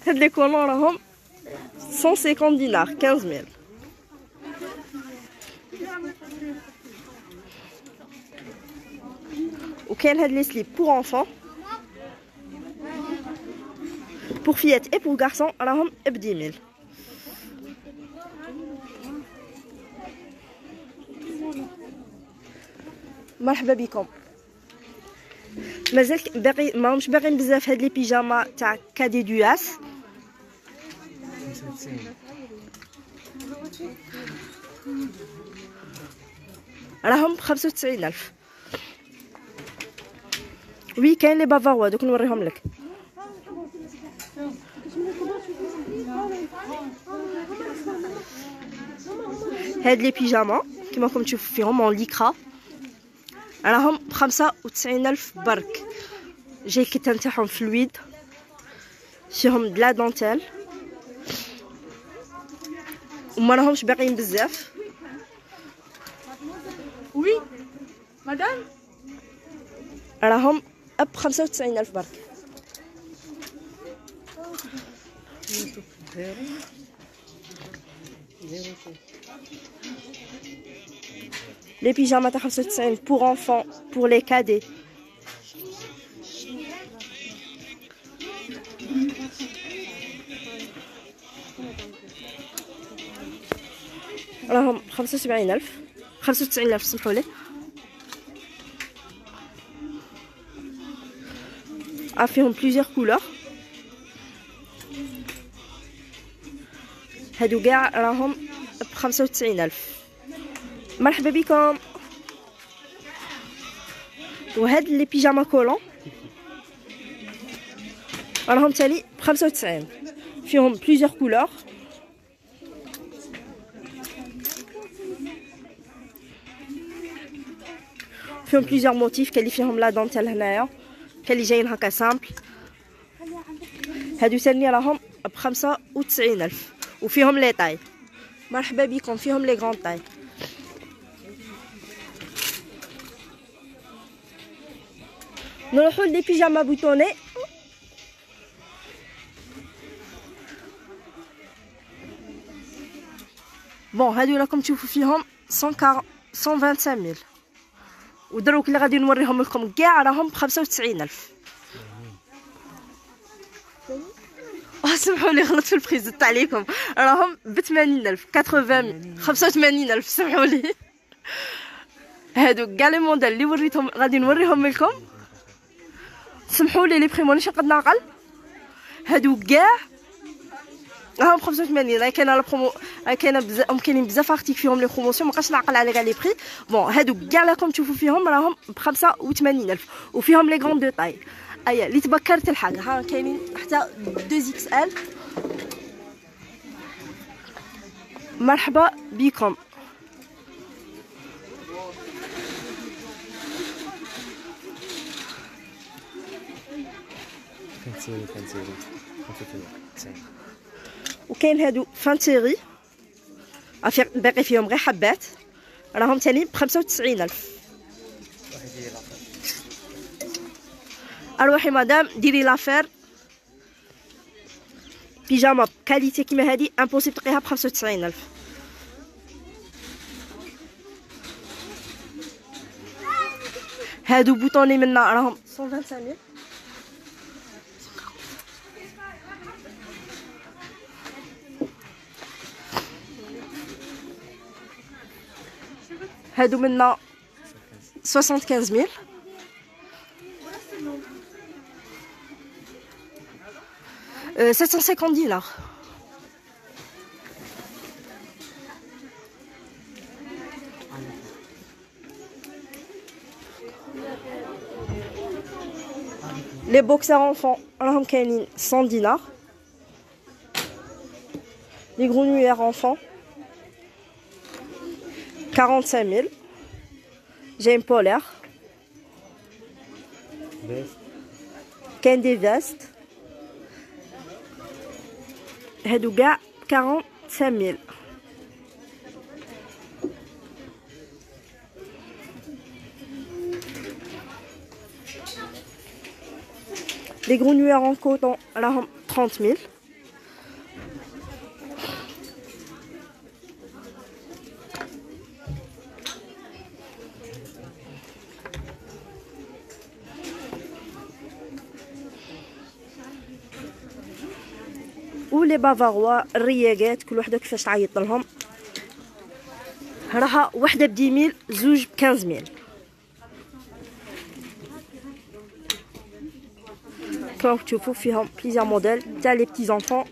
هاد لي كولون راهم 150 دينار 15 000. وكاين هاد لي سليب بور انفون بور فيات اي بور غارسون راهم ب 10 000. مرحبا بكم. مازال باقي ماهمش باغيين بزاف هاد لي بيجاما تاع كادي دياس. 95. راهم ب95,000. وي كاين لي بافاروا دوك نوريهم لك. هاد لي بيجاما كيما راكم تشوفوا فيهم اون ليكرا راهم ب95,000 برك. جاي الكتان تاعهم فلويد فيهم دلا دونتيل وما راهمش باقيين بزاف. وي مدام راهم ب95,000 برك. Les pyjamas تاع 95 pour enfants pour les cadets. راهم 95,000 سمحوا لي. فيهم بليزيور كولور. هادو كاع راهم ب95,000. مرحبا بكم. وهاد لي بيجاما كولون راهم تاني ب95 فيهم بليزيور كولور. فيهم بليزيور موتيف. كاين اللي فيهم لا دونتيل هنايا، كاين اللي جايين هكا سامبل. هادو تاني راهم ب95,000 وفيهم لي طاي. مرحبا بكم. فيهم لي غران طاي. نروحو لي بيجاما بوتوني. بون هادو راكم تشوفوا فيهم 125,000 ودروك اللي غادي نوريهم لكم كاع راهم ب95,000. سمحوا لي غلطت في البريز زدت عليكم. راهم ب80,000 85,000 سمحوا لي. هادو كاع لي موديل اللي وريتهم غادي نوريهم لكم. سمحوا لي بري مانيش نقد نعقل. هادو كاع راهم 85. كاينه لا برومو كاينه بزاف كاينين بزاف ارتيك فيهم لي بروموسيون مابقاش نعقل على كاع لي بري. بون هادو كاع راكم تشوفوا فيهم راهم ب85,000 وفيهم لي غون دو طاي. ايا اللي تبكرت الحاجه ها كاينين حتى 2XL. مرحبا بكم. وكاين هادو فانتيري باقي فيهم غير حبات راهم تاني ب95,000. اروحي مدام ديري لافير. بيجاما بكاليتي كيما هادي امبوسيبل تلقيها ب95,000. هادو بوطوني منا راهم 125,000. هادو منا 75,000. $750. Les boxers enfants راهم كاينين 100 دينار. Les grenouillères enfants 45,000. جايين بولير. كاين دي فيست هادو كاع 45,000. Les grenouillères en coton راهم 30,000. ولي بافاروا الرياقات كل وحده كيفاش تعيط لهم. راها وحده ب10,000 زوج ب15,000. كما تشوفوا فيهم بليزيور موديل تاع لي بتي زونفون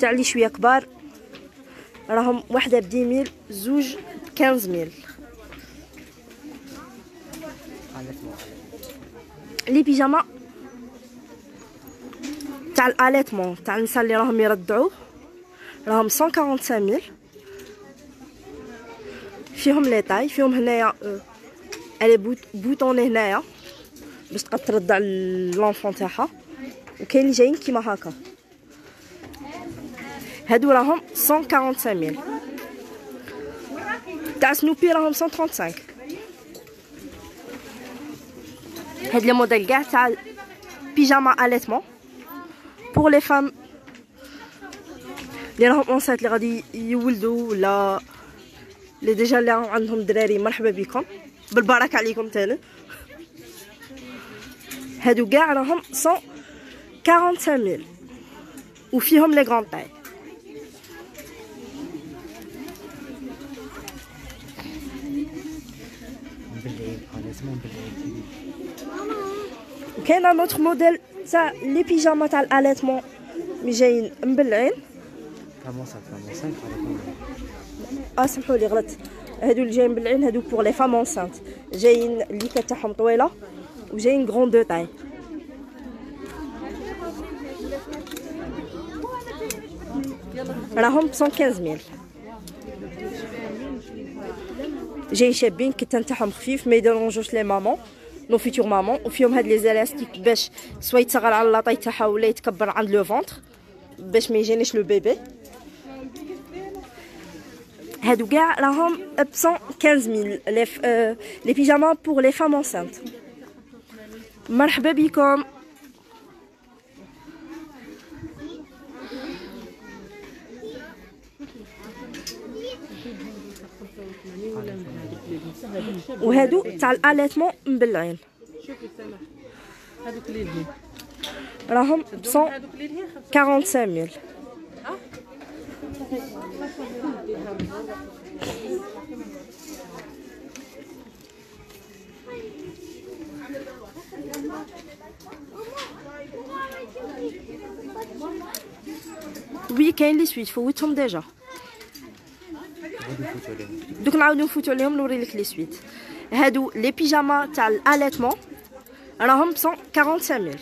تاع لي شويه كبار. راهم وحده ب 10000 زوج ب 15000. لي بيجاما تاع الاليتمون تاع النساء اللي راهم يرضعوا راهم 145000. فيهم لي طاي، فيهم هنايا الي بوطوني هنايا باش تقدر ترضع لونفون تاعها، وكاين اللي جايين كيما هكا. هادو راهم 145000. تاع سنوبي راهم 135. هاد لي موديل كاع تاع بيجاما اليتمون بور لي فام اللي راهم اونسيت اللي غادي يولدوا ولا اللي ديجا اللي عندهم دراري. مرحبا بكم، بالبركه عليكم تاني. هادو كاع راهم 145000 وفيهم لي غران طاي. كاين ان اوتر موديل تاع لي بيجاما تاع الاليتمون مي جايين مبلعين. سمحوا لي غلط، هادو اللي جايين مبلعين هادو بور لي فام اونسانت، جايين الليكه تاعهم طويله وجايين غران دو طاي. راهم 115000. جايين شابين كتان تاعهم خفيف ما يديرونجوش لي مامون نو فيتور مامون. وفيهم هاد لي زالاستيك باش سوا يتصغر على لاطاي تاعها ولا يتكبر عند لو فونتر باش ما يجينيش لو بيبي. هادو كاع راهم ب 115000 لي بيجاما بور لي فام انسانت. مرحبا بكم. وهادو تاع الاليتمون مبلعين. شوفي سامح هذوك اللي لهين راهم 145000. وي كاين لي سويت فوتهم ديجا، دوك نعاودو نفوتو عليهم نوري لك لي سويت. هادو لي بيجاما تاع الاليتمون راهم 145000.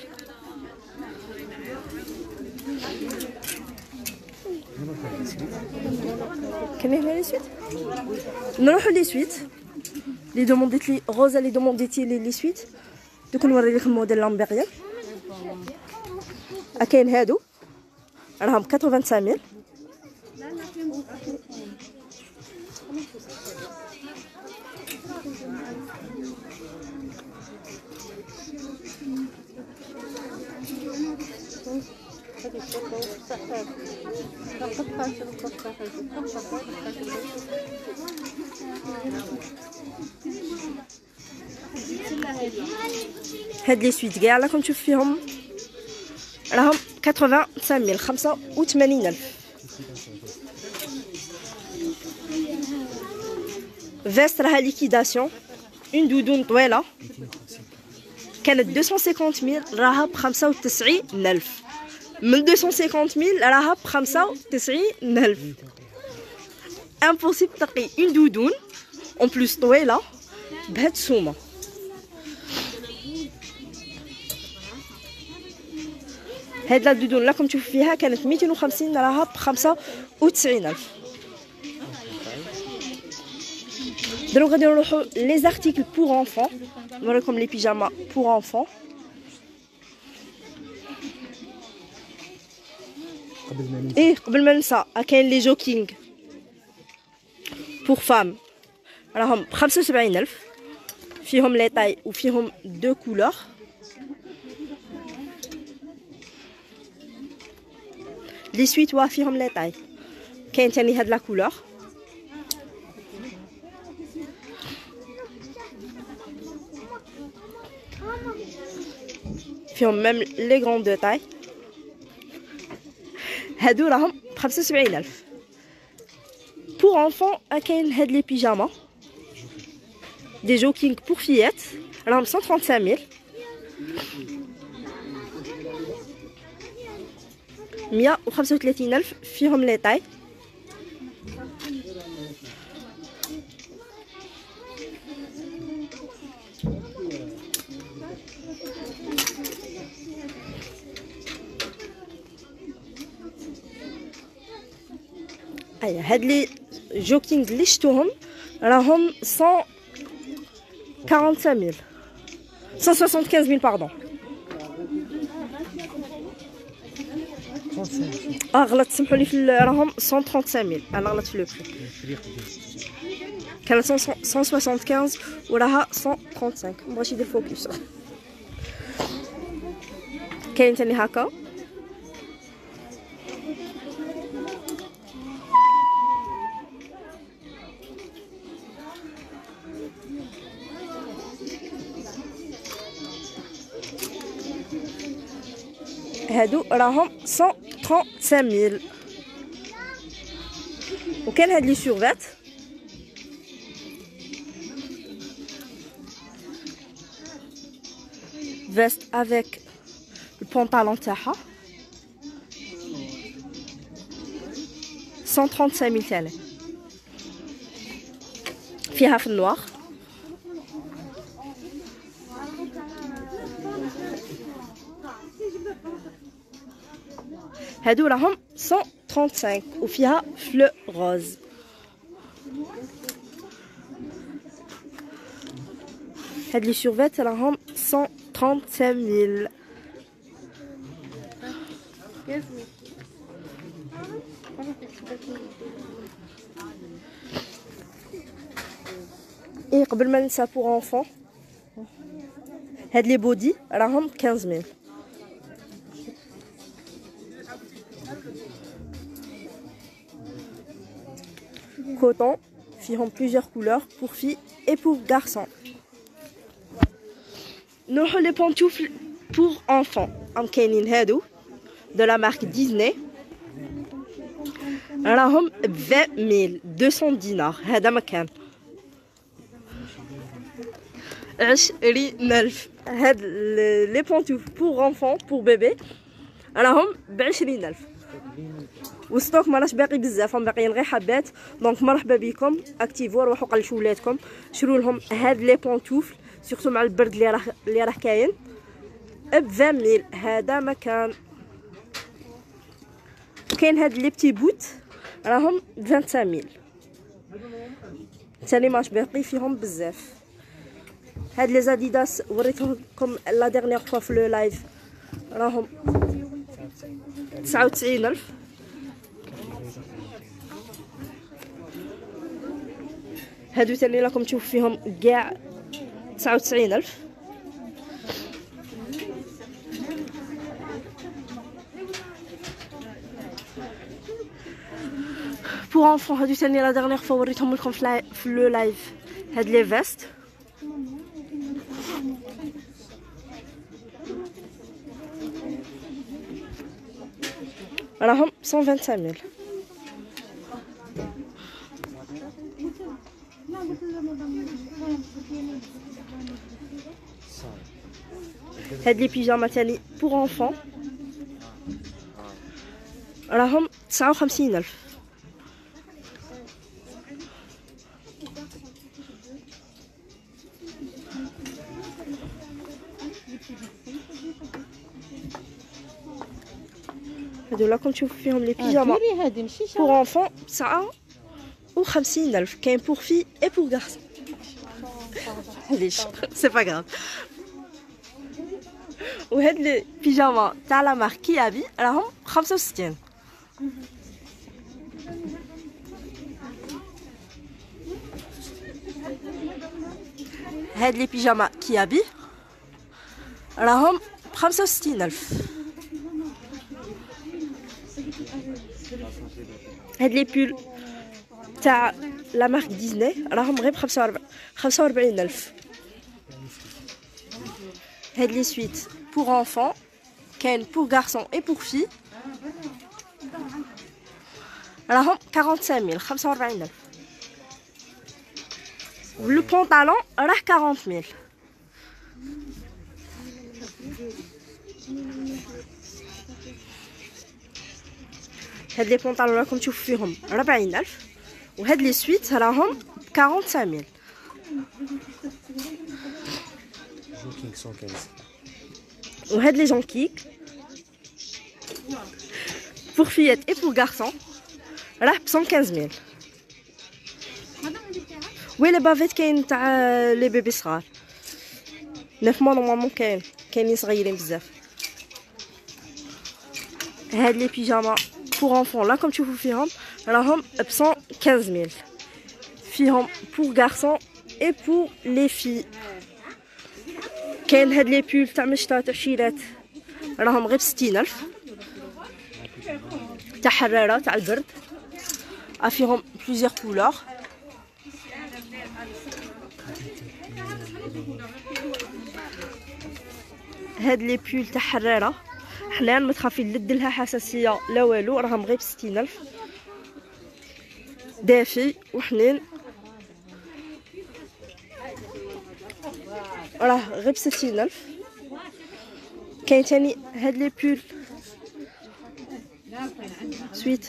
كاين هنا لي سويت. نروحو لي سويت لي دومونديت لي روزا لي دومونديتي لي سويت. دوك نوري لك الموديل لامبيريال. كاين هادو راهم 85000. هاد لي سويت كاع راكم تشوف فيهم راهم 85000 85000. فيست راها ليكيداسيون اون دودون طويله كانت 250000 راها ب 95000. من 250000 راها ب 95000. امبوسيبل تلقي اون دودون اون بلوس طويله بهاد السومه. هاد لا دودون راكم تشوفوا فيها كانت 250 راها ب 95000. دروك غادي نروحو لي زارتيكل بور انفون. نوريكم لي بيجاما بور انفون. قبل ما ننسى كاين لي جوكينغ بور فام راهم ب 75000. فيهم لي طاي وفيهم دو كولور. لي سويت وا فيهم لي طاي. كاين تاني هاد لا كولور. فيهم ميم لي غران دو طاي. هادو راهم ب 75000. بور انفون كاين هاد لي بيجاما دي جوكينغ بور فيات راهم 135000. 135,000 فيهم لي طاي. هاد لي جوكينغ اللي شفتوهم راهم 145,000 175,000 باردون. غلط سمحوا لي في راهم 135,000. انا غلط في لو بري. كانت 175 وراها 135. مبغاش يدير فوكس. كاين ثاني هكا. هادو راهم 135,000. وكان هاد لي سورفات فيست افيك البونطالون تاعها 135,000 تاني. فيها في النوار. هادو راهم 135 وفيها فلو روز. هاد لي سورفيت راهم 135,000. اي قبل ما ننسى بوغ انفون هاد لي بودي راهم 15,000. coton فيهم plusieurs couleurs pour filles et pour garçons. نروحو لي بونتوفل pour enfants. كاينين هادو de la marque Disney راهم 20,000 200 دينار. هذا مكان 20,000. هاد لي بونتوفل pour enfants pour bébé راهم ب20,000. وستوك ماراش باقي بزاف، هم باقيين غير حبات. دونك مرحبا بكم، اكتيفو روحوا قلشوا ولادكم شرو لهم هاد لي بونتوفل سورتو مع البرد اللي راه كاين ب 20,000. هذا مكان. كاين هاد لي بتي بوت راهم 25,000 ثاني ماش باقي فيهم بزاف. هاد لي زاديداس وريتهم لا ديرنيير فوا في لو لايف راهم 99,000. هادو تاني راكم تشوفوا فيهم كاع 99,000. بور انفون هادو تاني لا ديرنيير فوا وريتهم لكم في لو لايف. هاد لي فيست راهم 125,000. هاد لي بيجاما تاني بور انفون راهم 59,000. هادو راكم تشوفوا فيهم لي بيجاما بور انفون 59,000. كاين بور في اي بور غارسون. معليش سي با غراف. وهاد لي بيجاما تاع لا مارك كيابي راهم 65. هاد لي بيجاما كيابي راهم 65,000. هاد لي بول تاع لا مارك ديزني راهم غير 45,000. هاد لي سويت بور انفون كاين بور غارسون اي بور في راهم 45,000 45,000. لو بونطالون راه 40,000. هاد لي بونطالون راكم تشوفوا فيهم 40000 وهاد لي سويت راهم 45000 Joking 115. وهاد لي جونكيك pour fillettes et pour garçons راه ب 115000 وي لي بافيت كاين تاع لي بيبي صغار 9 موا نورمالمون كاينين صغيرين بزاف هاد لي بيجاما pour enfants راكم تشوفوا فيهم راهم ب 115000 فيهم pour garçons et pour les filles كاين هاد لي بول تاع مشطه تاع شيلات راهم غير ب 60000 تاع حراره تاع البرد فيهم بليزيور كولور هاد لي بول تاع حراره حنان ما تخافي لا دلها حساسيه لا والو راهم غير ب 60000 دافي وحنين راه غير ب 60000 كاين تاني هاد لي بول سويت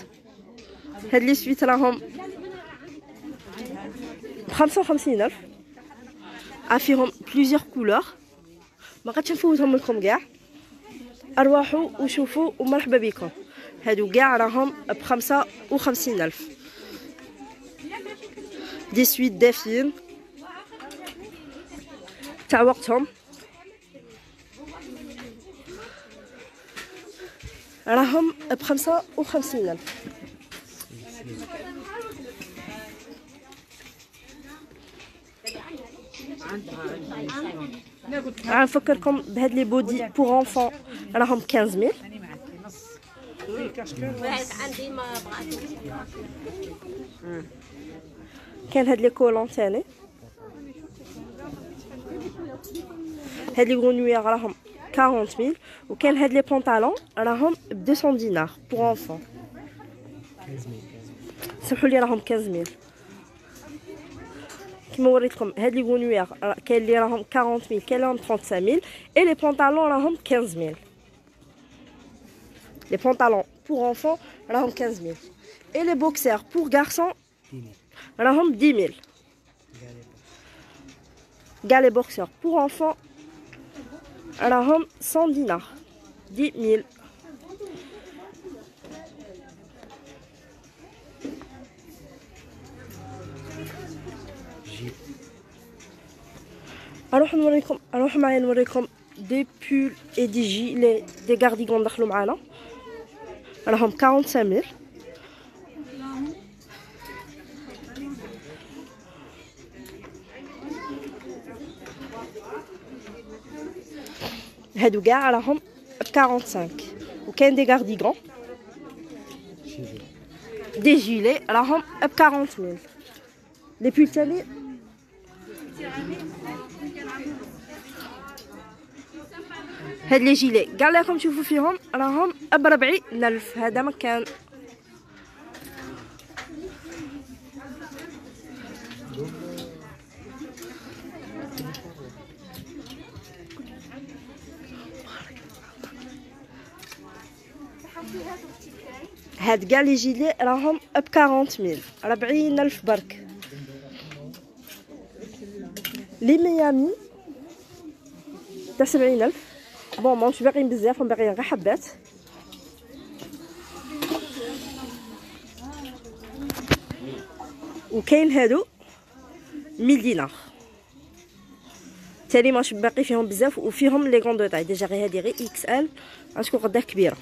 هاد لي سويت راهم ب 55000 فيهم بليزيور كولور ما غاديش نفوتهم لكم كاع ارواحوا وشوفوا ومرحبا بكم هادو كاع راهم ب 55000 دي سويت دافين تاع وقتهم راهم ب 55000 نفكركم بهاد لي بودي بوغ انفون راهم 15000 كاين هاد لي كولون تاني هاد لي غونويير راهم 40000 وكاين هاد لي بونطالون راهم ب 200 دينار بوغ انفون 15000. سمحوا لي راهم 15000 كيما وريتكم هاد لي غونويير كاين اللي راهم 40000 كاين اللي راهم 35000 اي لي بونطالون راهم 15000 لي بونطالون بوغ انفون راهم 15000 اي لي بوكسير بوغ غارسون 10000. راهم 10000 كاع لي بوكسير بوغ انفون راهم 100 دينار 10000 جيب. اروح معايا نوريكم دي بول اي دي جيلي دي غارديغون دخلوا معانا راهم 45000 هادو كاع راهم ب 45 وكاين دي غارديغون دي جيلي راهم ب 40000 لي بول تاني هاد لي جيلي كاع اللي راكم تشوفوا فيهم راهم ب 40000 هذا مكان هاد كاع لي جيلي راهم ب 40000 40000 برك لي ميامي تاع 70000 بون ماهمش باغيين بزاف هم باغيين غير حبات وكاين هادو 1000 دينار تاني ماهمش باقي فيهم بزاف وفيهم لي غون دو تاي ديجا غير هادي غير اكس ال غتكون غدا كبيره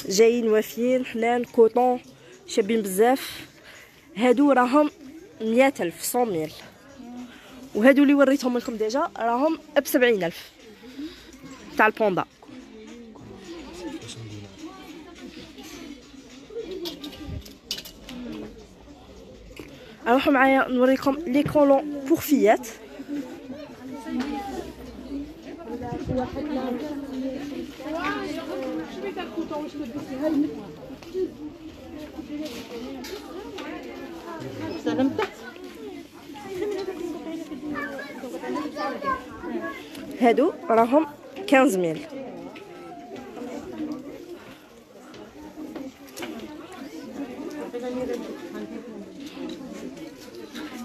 جايين وافيين حنان كوطون شابين بزاف هادو راهم 100000 100000 وهادو اللي وريتهم لكم ديجا راهم ب 70000 تاع البوندا نروحوا معايا نوريكم لي كولون بور فيات هادو راهم 15000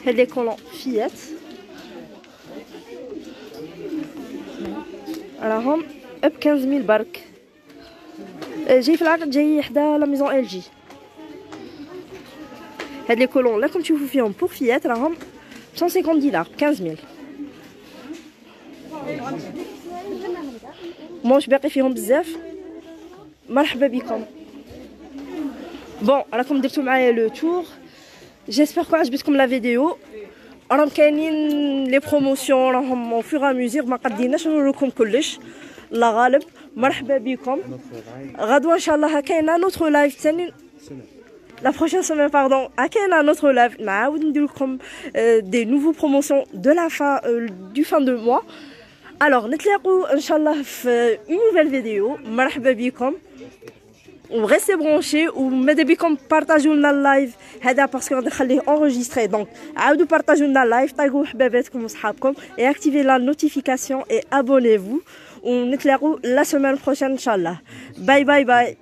هاد لي كولون فيات راهم ب 15000 برك. جاي في العقد، جاي حدا لا ميزون ال جي. هاد لي كولون راكم تشوفوا فيهم بور فيات راهم 150 دينار 15000. موش باقي فيهم بزاف. مرحبا بكم. بون راكم درتو معايا لو تور، جيسبر كو عجبتكم لا فيديو. راهم كاينين لي بروموسيون راهم او فور ا ميزور، ما قديناش نوريكم كلش، الله غالب. مرحبا بكم. غدوه ان شاء الله كاينه نوتر لايف ثاني la prochaine semaine pardon. كاينه نوتر لايف نعاود ندير لكم دي نوفو بروموسيون دو لا فان du fin de mois. alors نتلاقوا ان شاء الله في une nouvelle vidéo. مرحبا بكم وريستي برونشي، وماذا بكم بارطاجيو لنا اللايف هذا باسكو غادي نخليه اونغيستري. دونك عاودوا بارطاجيو لنا اللايف، طيقوا حباباتكم وصحابكم اي اكتيفي لا نوتيفيكاسيون اي ابونيفو. ونتلاقوا لا سيمين بروشين ان شاء الله. باي باي باي.